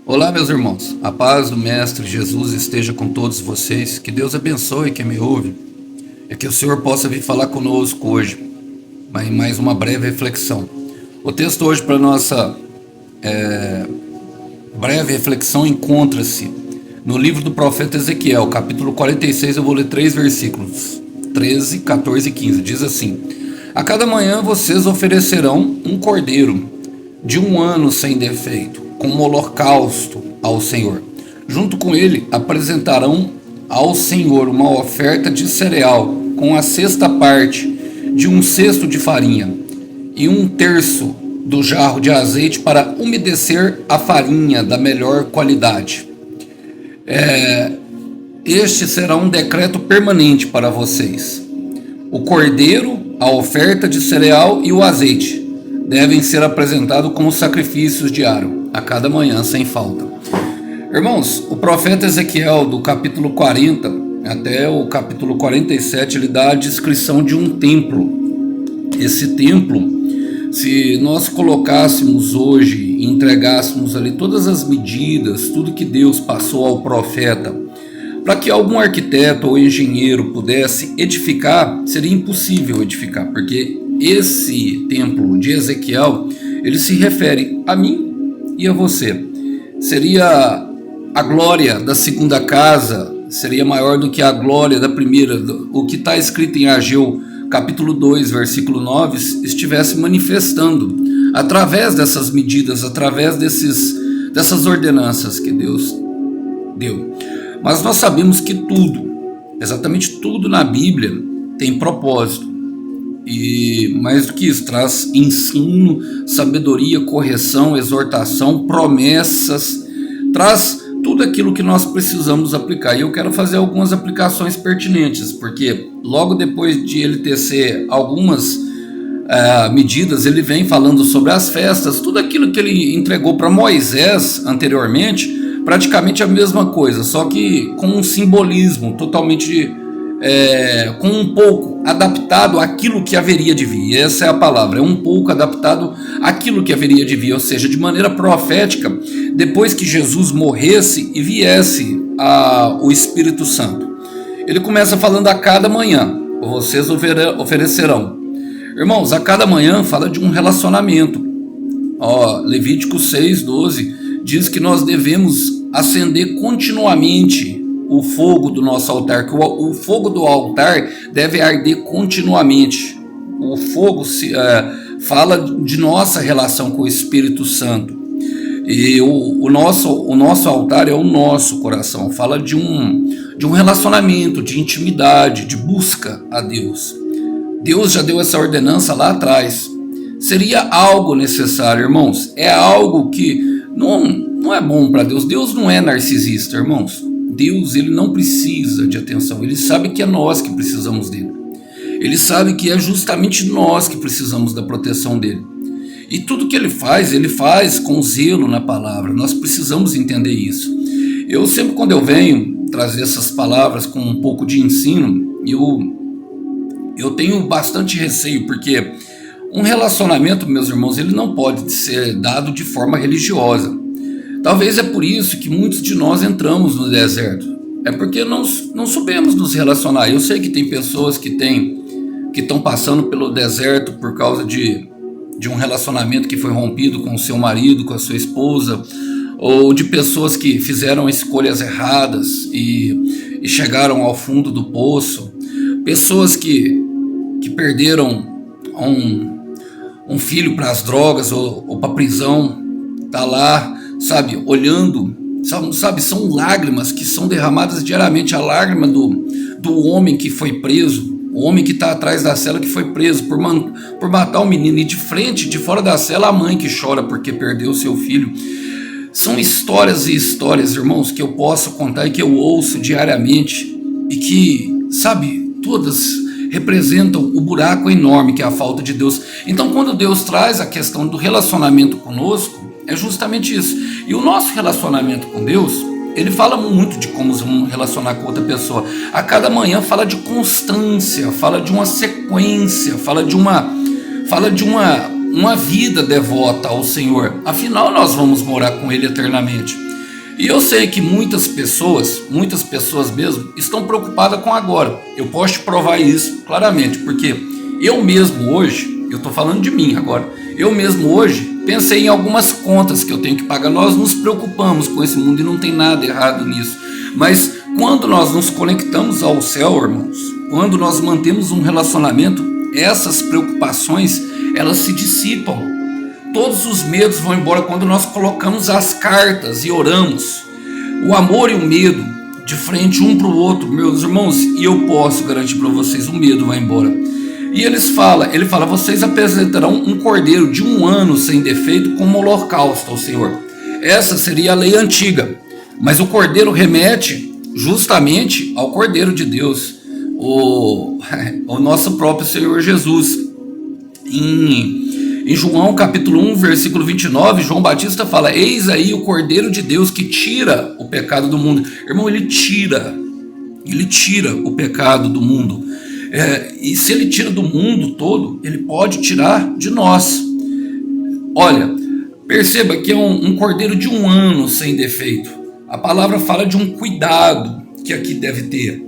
Olá, meus irmãos. A paz do Mestre Jesus esteja com todos vocês. Que Deus abençoe quem me ouve e que o Senhor possa vir falar conosco hoje, em mais uma breve reflexão. O texto hoje para nossa breve reflexão encontra-se no livro do profeta Ezequiel, capítulo 46. Eu vou ler 3 versículos, 13, 14 e 15. Diz assim: A cada manhã vocês oferecerão um cordeiro de 1 ano sem defeito, como holocausto ao Senhor. Junto com ele apresentarão ao Senhor uma oferta de cereal com a sexta parte de 1 cesto de farinha e 1/3 do jarro de azeite para umedecer a farinha da melhor qualidade. Este será um decreto permanente para vocês. O cordeiro, a oferta de cereal e o azeite devem ser apresentados como sacrifícios diários, a cada manhã, sem falta. Irmãos, o profeta Ezequiel, do capítulo 40 até o capítulo 47, ele dá a descrição de um templo. Esse templo, se nós colocássemos hoje e entregássemos ali todas as medidas, tudo que Deus passou ao profeta, para que algum arquiteto ou engenheiro pudesse edificar, seria impossível edificar, porque esse templo de Ezequiel, ele se refere a mim e a você. Seria a glória da segunda casa, seria maior do que a glória da primeira. O que está escrito em Ageu, capítulo 2, versículo 9, estivesse manifestando através dessas medidas, através dessas ordenanças que Deus deu. Mas nós sabemos que tudo, exatamente tudo na Bíblia tem propósito. E mais do que isso, traz ensino, sabedoria, correção, exortação, promessas, traz tudo aquilo que nós precisamos aplicar. E eu quero fazer algumas aplicações pertinentes, porque logo depois de ele tecer algumas medidas, ele vem falando sobre as festas, tudo aquilo que ele entregou para Moisés anteriormente, praticamente a mesma coisa, só que com um simbolismo totalmente, com um pouco adaptado àquilo que haveria de vir. Essa é a palavra, é um pouco adaptado àquilo que haveria de vir, ou seja, de maneira profética, depois que Jesus morresse e viesse o Espírito Santo. Ele começa falando: a cada manhã vocês oferecerão. Irmãos, a cada manhã fala de um relacionamento. Levítico 6:12 diz que nós devemos acender continuamente o fogo do nosso altar, que o fogo do altar deve arder continuamente. O fogo fala de nossa relação com o Espírito Santo. E o nosso altar é o nosso coração, fala de um relacionamento, de intimidade, de busca a Deus. Deus já deu essa ordenança lá atrás. Seria algo necessário, irmãos. É algo que não é bom para Deus. Deus não é narcisista, irmãos. Deus, ele não precisa de atenção. Ele sabe que é nós que precisamos dele. Ele sabe que é justamente nós que precisamos da proteção dele. E tudo que ele faz com zelo na palavra. Nós precisamos entender isso. Eu sempre, quando eu venho trazer essas palavras com um pouco de ensino, eu tenho bastante receio, porque um relacionamento, meus irmãos, ele não pode ser dado de forma religiosa. Talvez é por isso que muitos de nós entramos no deserto. É porque não soubemos nos relacionar. Eu sei que tem pessoas que estão passando pelo deserto por causa de um relacionamento que foi rompido com o seu marido, com a sua esposa, ou de pessoas que fizeram escolhas erradas e chegaram ao fundo do poço. Pessoas que perderam um filho para as drogas ou para a prisão, tá lá, sabe, olhando, sabe, são lágrimas que são derramadas diariamente. A lágrima do homem que foi preso, o homem que está atrás da cela, que foi preso por matar um menino, e de fora da cela, a mãe que chora porque perdeu seu filho. São histórias e histórias, irmãos, que eu posso contar e que eu ouço diariamente, e que, sabe, todas representam o buraco enorme que é a falta de Deus. Então, quando Deus traz a questão do relacionamento conosco, é justamente isso. E o nosso relacionamento com Deus, ele fala muito de como vamos relacionar com outra pessoa. A cada manhã fala de constância, fala de uma sequência, fala de uma vida devota ao Senhor. Afinal, nós vamos morar com Ele eternamente. E eu sei que muitas pessoas mesmo, estão preocupadas com agora. Eu posso te provar isso claramente, porque eu mesmo hoje, eu estou falando de mim agora, eu mesmo hoje pensei em algumas contas que eu tenho que pagar. Nós nos preocupamos com esse mundo e não tem nada errado nisso. Mas quando nós nos conectamos ao céu, irmãos, quando nós mantemos um relacionamento, essas preocupações, elas se dissipam. Todos os medos vão embora quando nós colocamos as cartas e oramos. O amor e o medo de frente um para o outro, meus irmãos, e eu posso garantir para vocês, o medo vai embora. E ele fala, vocês apresentarão um cordeiro de 1 ano sem defeito como holocausto ao Senhor. Essa seria a lei antiga, mas o cordeiro remete justamente ao Cordeiro de Deus, o nosso próprio Senhor Jesus. Em João capítulo 1, versículo 29, João Batista fala: eis aí o Cordeiro de Deus que tira o pecado do mundo. Irmão, ele tira o pecado do mundo. E se ele tira do mundo todo, ele pode tirar de nós. Olha, perceba que é um cordeiro de 1 ano sem defeito. A palavra fala de um cuidado que aqui deve ter,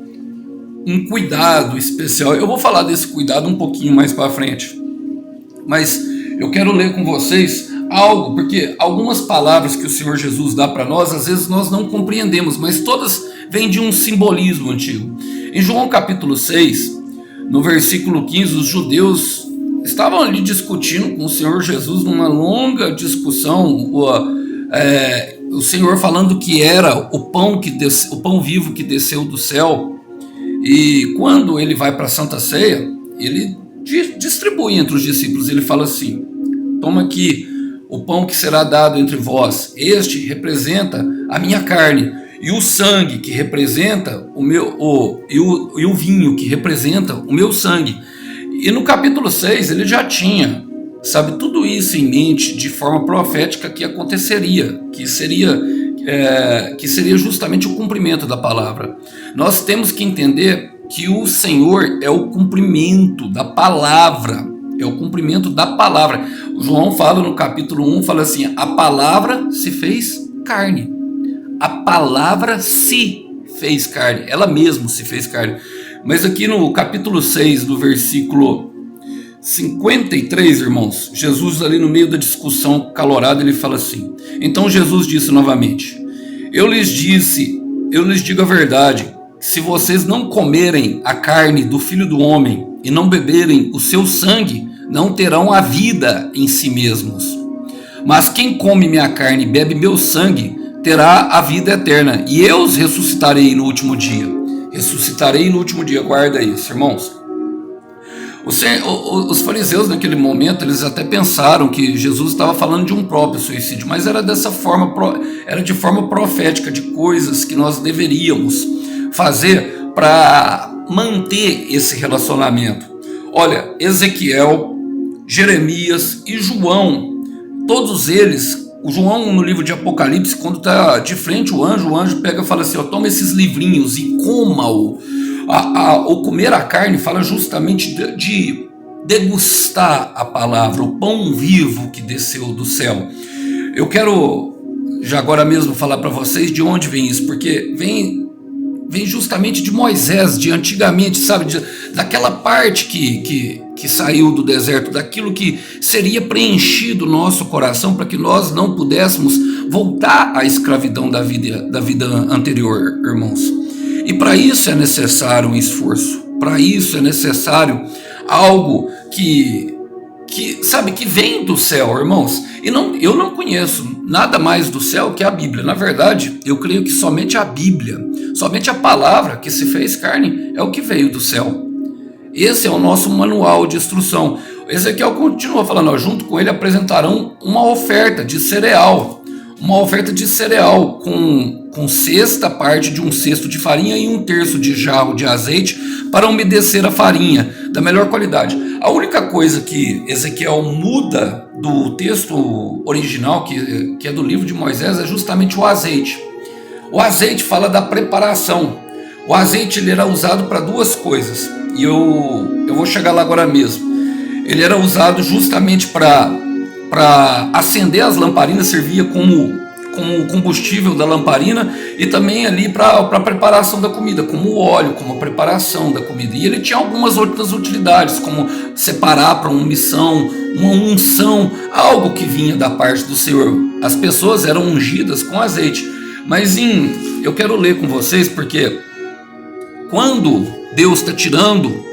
um cuidado especial. Eu vou falar desse cuidado um pouquinho mais para frente, mas eu quero ler com vocês algo, porque algumas palavras que o Senhor Jesus dá para nós, às vezes nós não compreendemos, mas todas vêm de um simbolismo antigo. Em João capítulo 6, no versículo 15, os judeus estavam ali discutindo com o Senhor Jesus numa longa discussão, o Senhor falando que era o pão vivo que desceu do céu. E quando ele vai para a Santa Ceia, ele distribui entre os discípulos. Ele fala assim: toma aqui o pão que será dado entre vós, este representa a minha carne, e o sangue que representa e o vinho que representa o meu sangue. E no capítulo 6 ele já tinha, tudo isso em mente de forma profética que aconteceria, que seria justamente o cumprimento da palavra. Nós temos que entender que o Senhor é o cumprimento da palavra, O João fala no capítulo 1, fala assim: a palavra se fez carne. A palavra se fez carne, ela mesma se fez carne. Mas aqui no capítulo 6, do versículo 53, irmãos, Jesus ali no meio da discussão calorada, ele fala assim: então Jesus disse novamente: eu lhes digo a verdade, se vocês não comerem a carne do Filho do Homem e não beberem o seu sangue, não terão a vida em si mesmos. Mas quem come minha carne e bebe meu sangue, terá a vida eterna, e eu os ressuscitarei no último dia. Guarda isso, irmãos. Os fariseus naquele momento, eles até pensaram que Jesus estava falando de um próprio suicídio, mas era dessa forma, era de forma profética, de coisas que nós deveríamos fazer para manter esse relacionamento. Olha, Ezequiel, Jeremias e João, todos eles, o João no livro de Apocalipse, quando está de frente o anjo pega e fala assim: toma esses livrinhos e coma-o. O comer a carne fala justamente de degustar a palavra, o pão vivo que desceu do céu. Eu quero já agora mesmo falar para vocês de onde vem isso, porque vem justamente de Moisés, de antigamente, daquela parte que saiu do deserto, daquilo que seria preenchido o nosso coração para que nós não pudéssemos voltar à escravidão da vida anterior, irmãos. E para isso é necessário um esforço, para isso é necessário algo que vem do céu, irmãos. E eu não conheço nada mais do céu que a Bíblia. Na verdade, eu creio que somente a Bíblia, somente a palavra que se fez carne é o que veio do céu. Esse é o nosso manual de instrução. Ezequiel continua falando: junto com ele apresentarão uma oferta de cereal, com sexta parte de um cesto de farinha e 1/3 de jarro de azeite para umedecer a farinha da melhor qualidade. A única coisa que Ezequiel muda do texto original, que é do livro de Moisés, é justamente o azeite. O azeite fala da preparação. O azeite ele era usado para duas coisas, e eu vou chegar lá agora mesmo. Ele era usado justamente para acender as lamparinas, servia como como o combustível da lamparina e também ali para a preparação da comida, como o óleo, como a preparação da comida. E ele tinha algumas outras utilidades, como separar para uma missão, uma unção, algo que vinha da parte do Senhor. As pessoas eram ungidas com azeite. Mas eu quero ler com vocês, porque quando Deus está tirando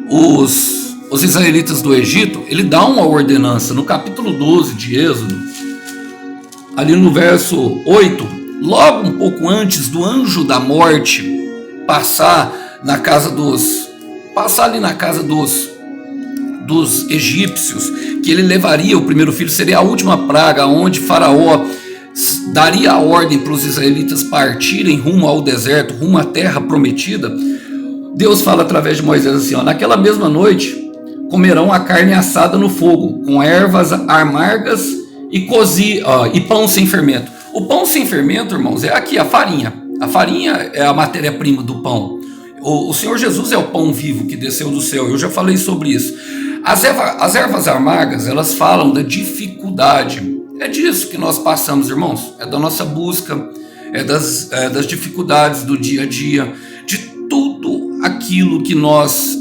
os israelitas do Egito, ele dá uma ordenança. No capítulo 12 de Êxodo, ali no verso 8, logo um pouco antes do anjo da morte passar ali na casa dos egípcios, que ele levaria o primeiro filho, seria a última praga, onde Faraó daria a ordem para os israelitas partirem rumo ao deserto, rumo à terra prometida. Deus fala através de Moisés assim, naquela mesma noite comerão a carne assada no fogo, com ervas amargas e pão sem fermento. O pão sem fermento, irmãos, é aqui a farinha. A farinha é a matéria-prima do pão. O Senhor Jesus é o pão vivo que desceu do céu. Eu já falei sobre isso. As ervas amargas, elas falam da dificuldade. É disso que nós passamos, irmãos. É da nossa busca, é das dificuldades do dia a dia, de tudo aquilo que nós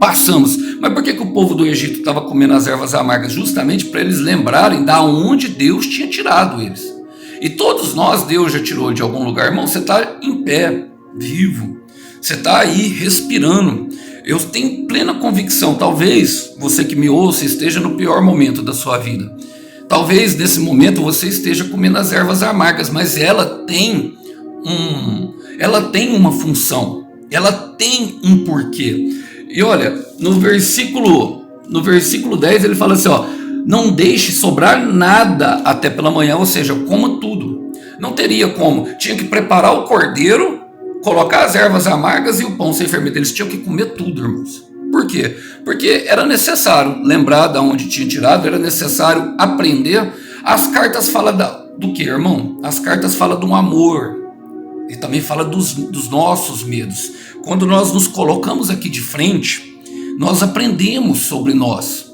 passamos. Mas por que o povo do Egito estava comendo as ervas amargas? Justamente para eles lembrarem da onde Deus tinha tirado eles. E todos nós, Deus já tirou de algum lugar. Irmão, você está em pé, vivo. Você está aí respirando. Eu tenho plena convicção, talvez você que me ouça esteja no pior momento da sua vida. Talvez nesse momento você esteja comendo as ervas amargas, mas ela tem uma função. Ela tem um porquê. E olha, no versículo 10 ele fala assim, não deixe sobrar nada até pela manhã, ou seja, coma tudo. Não teria como, tinha que preparar o cordeiro, colocar as ervas amargas e o pão sem fermento. Eles tinham que comer tudo, irmãos. Por quê? Porque era necessário lembrar de onde tinha tirado, era necessário aprender. As cartas falam do que, irmão? As cartas falam do amor e também falam dos nossos medos. Quando nós nos colocamos aqui de frente, nós aprendemos sobre nós.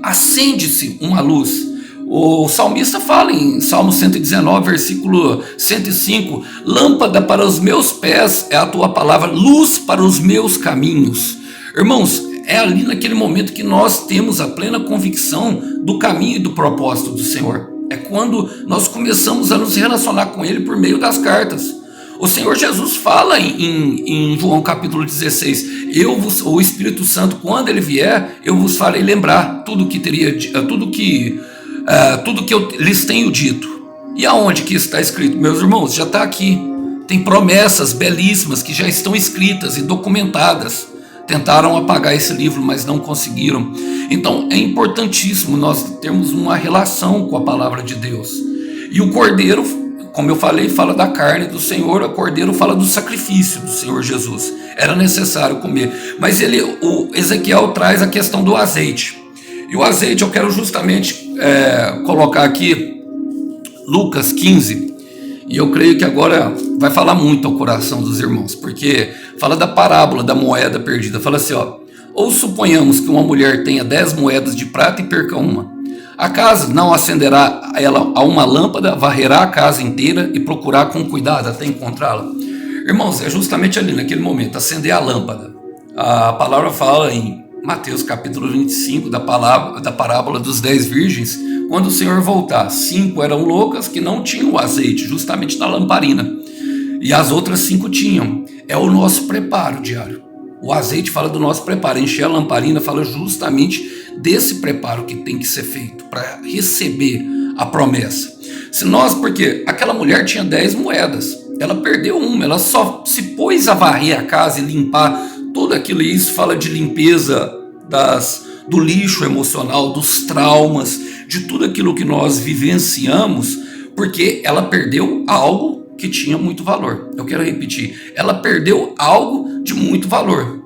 Acende-se uma luz. O salmista fala em Salmo 119, versículo 105, lâmpada para os meus pés é a tua palavra, luz para os meus caminhos. Irmãos, é ali naquele momento que nós temos a plena convicção do caminho e do propósito do Senhor. É quando nós começamos a nos relacionar com Ele por meio das cartas. O Senhor Jesus fala em João capítulo 16, o Espírito Santo, quando Ele vier, eu vos farei lembrar tudo que eu lhes tenho dito. E aonde que está escrito? Meus irmãos, já está aqui. Tem promessas belíssimas que já estão escritas e documentadas. Tentaram apagar esse livro, mas não conseguiram. Então é importantíssimo nós termos uma relação com a palavra de Deus. E o cordeiro, como eu falei, fala da carne do Senhor, o cordeiro fala do sacrifício do Senhor Jesus. Era necessário comer. Mas o Ezequiel traz a questão do azeite. E o azeite eu quero justamente colocar aqui Lucas 15. E eu creio que agora vai falar muito ao coração dos irmãos, porque fala da parábola da moeda perdida. Fala assim, ou suponhamos que uma mulher tenha 10 moedas de prata e perca uma. Acaso não acenderá ela a uma lâmpada, varrerá a casa inteira e procurar com cuidado até encontrá-la? Irmãos, é justamente ali naquele momento, acender a lâmpada. A palavra fala em Mateus capítulo 25, da parábola dos 10 virgens, quando o Senhor voltar, 5 eram loucas que não tinham o azeite, justamente na lamparina, e as outras 5 tinham. É o nosso preparo diário. O azeite fala do nosso preparo, encher a lamparina fala justamente desse preparo que tem que ser feito para receber a promessa. Porque aquela mulher tinha 10 moedas, ela perdeu uma, ela só se pôs a varrer a casa e limpar tudo aquilo, e isso fala de limpeza do lixo emocional, dos traumas, de tudo aquilo que nós vivenciamos, porque ela perdeu algo que tinha muito valor. Eu quero repetir, ela perdeu algo de muito valor.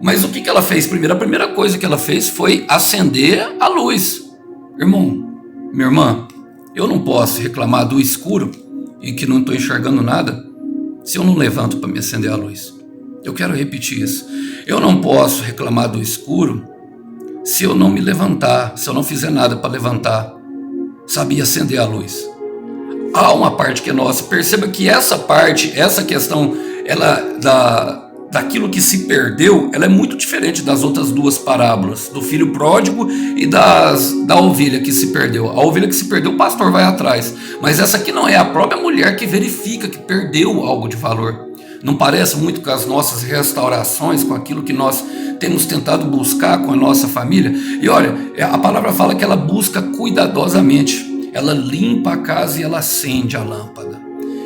Mas o que ela fez primeiro? A primeira coisa que ela fez foi acender a luz. Irmão, minha irmã, eu não posso reclamar do escuro e que não estou enxergando nada se eu não levanto para me acender a luz. Eu quero repetir isso. Eu não posso reclamar do escuro se eu não me levantar, se eu não fizer nada para levantar sabia acender a luz. Há uma parte que é nossa. Perceba que essa parte, essa questão, daquilo que se perdeu, ela é muito diferente das outras duas parábolas, do filho pródigo e da ovelha que se perdeu. A ovelha que se perdeu, o pastor vai atrás. Mas essa aqui não é a própria mulher que verifica que perdeu algo de valor. Não parece muito com as nossas restaurações, com aquilo que nós temos tentado buscar com a nossa família? E olha, a palavra fala que ela busca cuidadosamente. Ela limpa a casa e ela acende a lâmpada.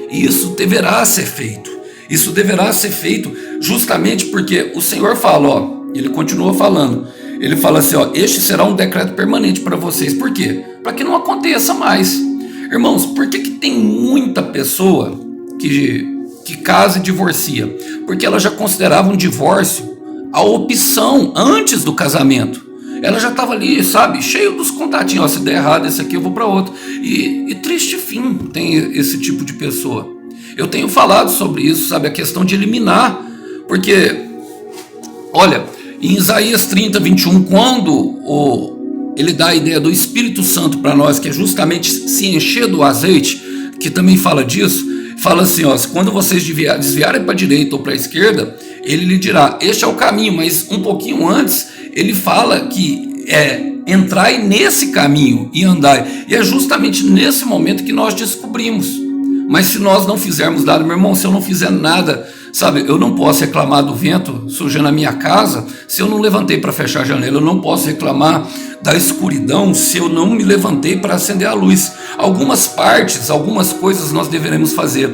E isso deverá ser feito. Isso deverá ser feito justamente porque o Senhor fala, ele continua falando. Ele fala assim, este será um decreto permanente para vocês. Por quê? Para que não aconteça mais. Irmãos, por que tem muita pessoa que casa e divorcia? Porque ela já considerava um divórcio a opção antes do casamento. Ela já estava ali, sabe, cheio dos contatinhos. Se der errado esse aqui, eu vou para outro. E triste fim tem esse tipo de pessoa. Eu tenho falado sobre isso, sabe, a questão de eliminar. Porque, olha, em Isaías 30, 21, quando ele dá a ideia do Espírito Santo para nós, que é justamente se encher do azeite, que também fala disso, fala assim, quando vocês desviarem para a direita ou para a esquerda, ele lhe dirá, este é o caminho, mas um pouquinho antes, ele fala que entrai nesse caminho e andai. E é justamente nesse momento que nós descobrimos. Mas se nós não fizermos nada, meu irmão, se eu não fizer nada, sabe, eu não posso reclamar do vento sujando a minha casa se eu não levantei para fechar a janela. Eu não posso reclamar da escuridão se eu não me levantei para acender a luz. Algumas partes, algumas coisas nós deveremos fazer.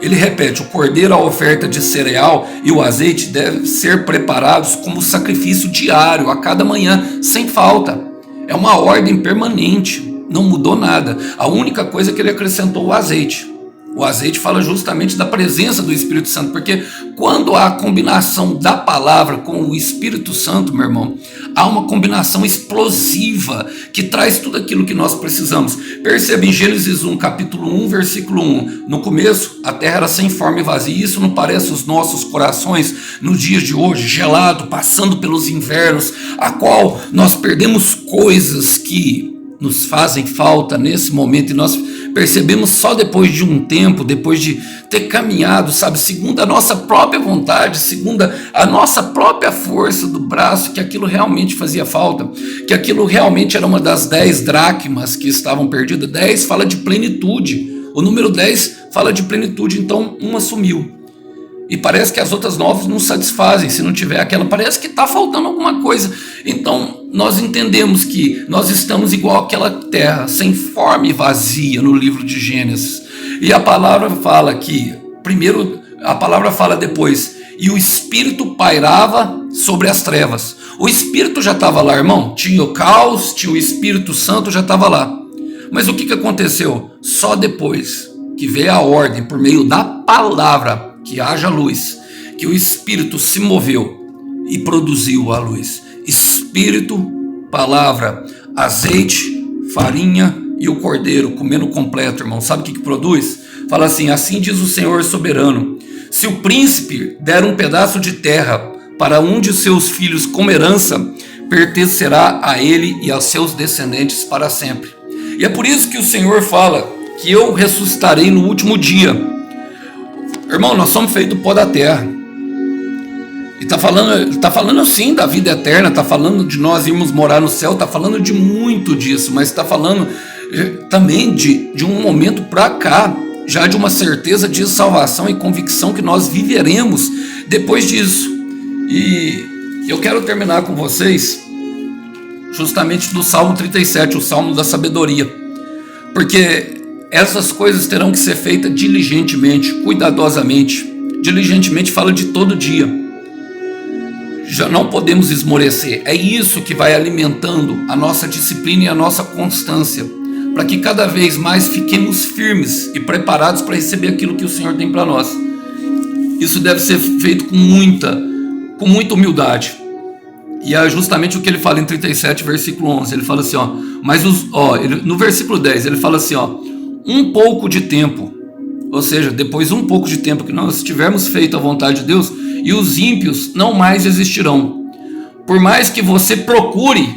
Ele repete, o cordeiro, a oferta de cereal e o azeite devem ser preparados como sacrifício diário, a cada manhã, sem falta. É uma ordem permanente, não mudou nada. A única coisa é que ele acrescentou o azeite. O azeite fala justamente da presença do Espírito Santo, porque quando há a combinação da palavra com o Espírito Santo, meu irmão, há uma combinação explosiva que traz tudo aquilo que nós precisamos. Perceba em Gênesis 1, capítulo 1, versículo 1, no começo a terra era sem forma e vazia. Isso não parece os nossos corações nos dias de hoje, gelado, passando pelos invernos, a qual nós perdemos coisas que nos fazem falta nesse momento, e nós percebemos só depois de um tempo, depois de ter caminhado, sabe, segundo a nossa própria vontade, segundo a nossa própria força do braço, que aquilo realmente fazia falta, que aquilo realmente era uma das 10 dracmas que estavam perdidas. 10 fala de plenitude, o número 10 fala de plenitude, então uma sumiu. E parece que as outras 9 não satisfazem, se não tiver aquela, parece que está faltando alguma coisa. Então nós entendemos que nós estamos igual àquela terra, sem forma e vazia, no livro de Gênesis. E a palavra fala que, primeiro a palavra fala depois, e o Espírito pairava sobre as trevas. O Espírito já estava lá, irmão, tinha o caos, tinha o Espírito Santo, já estava lá. Mas o que aconteceu? Só depois que veio a ordem por meio da palavra, que haja luz, que o Espírito se moveu e produziu a luz. Espírito, palavra, azeite, farinha e o cordeiro comendo completo, irmão. Sabe o que produz? Fala assim diz o Senhor soberano, se o príncipe der um pedaço de terra para um de seus filhos como herança, pertencerá a ele e aos seus descendentes para sempre. E é por isso que o Senhor fala que eu ressuscitarei no último dia. Irmão, nós somos feitos do pó da terra. E está falando sim da vida eterna, está falando de nós irmos morar no céu, está falando de muito disso, mas está falando também de um momento para cá, já de uma certeza de salvação e convicção que nós viveremos depois disso. E eu quero terminar com vocês justamente do Salmo 37, o Salmo da Sabedoria, porque essas coisas terão que ser feitas diligentemente, cuidadosamente. Diligentemente fala de todo dia. Já não podemos esmorecer. É isso que vai alimentando a nossa disciplina e a nossa constância, para que cada vez mais fiquemos firmes e preparados para receber aquilo que o Senhor tem para nós. Isso deve ser feito com muita humildade. E é justamente o que ele fala em 37, versículo 11. Ele fala assim, no versículo 10, ele fala assim, um pouco de tempo, ou seja, depois um pouco de tempo que nós tivermos feito a vontade de Deus, e os ímpios não mais existirão. Por mais que você procure,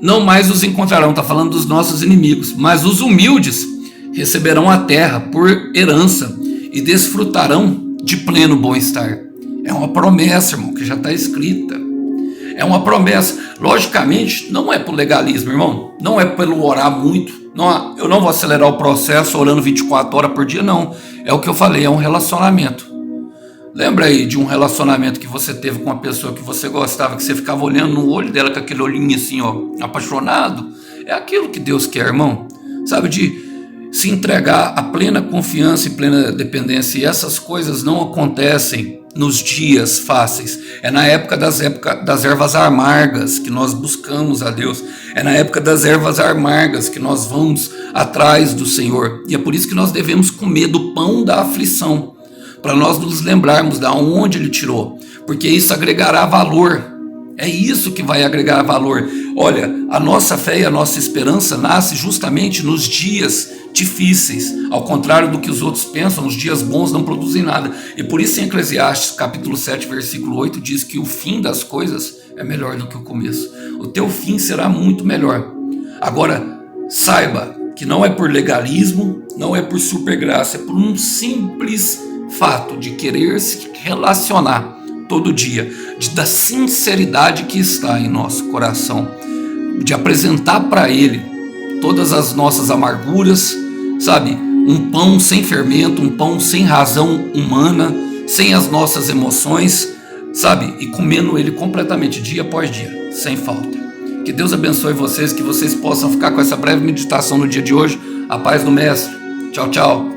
não mais os encontrarão, está falando dos nossos inimigos, mas os humildes receberão a terra por herança e desfrutarão de pleno bom-estar. É uma promessa, irmão, que já está escrita. É uma promessa. Logicamente, não é por legalismo, irmão. Não é pelo orar muito. Não, eu não vou acelerar o processo orando 24 horas por dia, não. É o que eu falei, é um relacionamento. Lembra aí de um relacionamento que você teve com uma pessoa que você gostava, que você ficava olhando no olho dela com aquele olhinho assim, ó, apaixonado? É aquilo que Deus quer, irmão. Sabe, de se entregar a plena confiança e plena dependência. E essas coisas não acontecem nos dias fáceis. É na época das ervas amargas que nós buscamos a Deus. É na época das ervas amargas que nós vamos atrás do Senhor. E é por isso que nós devemos comer do pão da aflição, para nós nos lembrarmos de onde Ele tirou, porque isso agregará valor. É isso que vai agregar valor. Olha, a nossa fé e a nossa esperança nasce justamente nos dias difíceis. Ao contrário do que os outros pensam, os dias bons não produzem nada. E por isso em Eclesiastes capítulo 7, versículo 8, diz que o fim das coisas é melhor do que o começo. O teu fim será muito melhor. Agora, saiba que não é por legalismo, não é por supergraça, é por um simples fato de querer se relacionar todo dia, da sinceridade que está em nosso coração, de apresentar para Ele todas as nossas amarguras, sabe? Um pão sem fermento, um pão sem razão humana, sem as nossas emoções, sabe? E comendo Ele completamente, dia após dia, sem falta. Que Deus abençoe vocês, que vocês possam ficar com essa breve meditação no dia de hoje. A paz do Mestre. Tchau, tchau.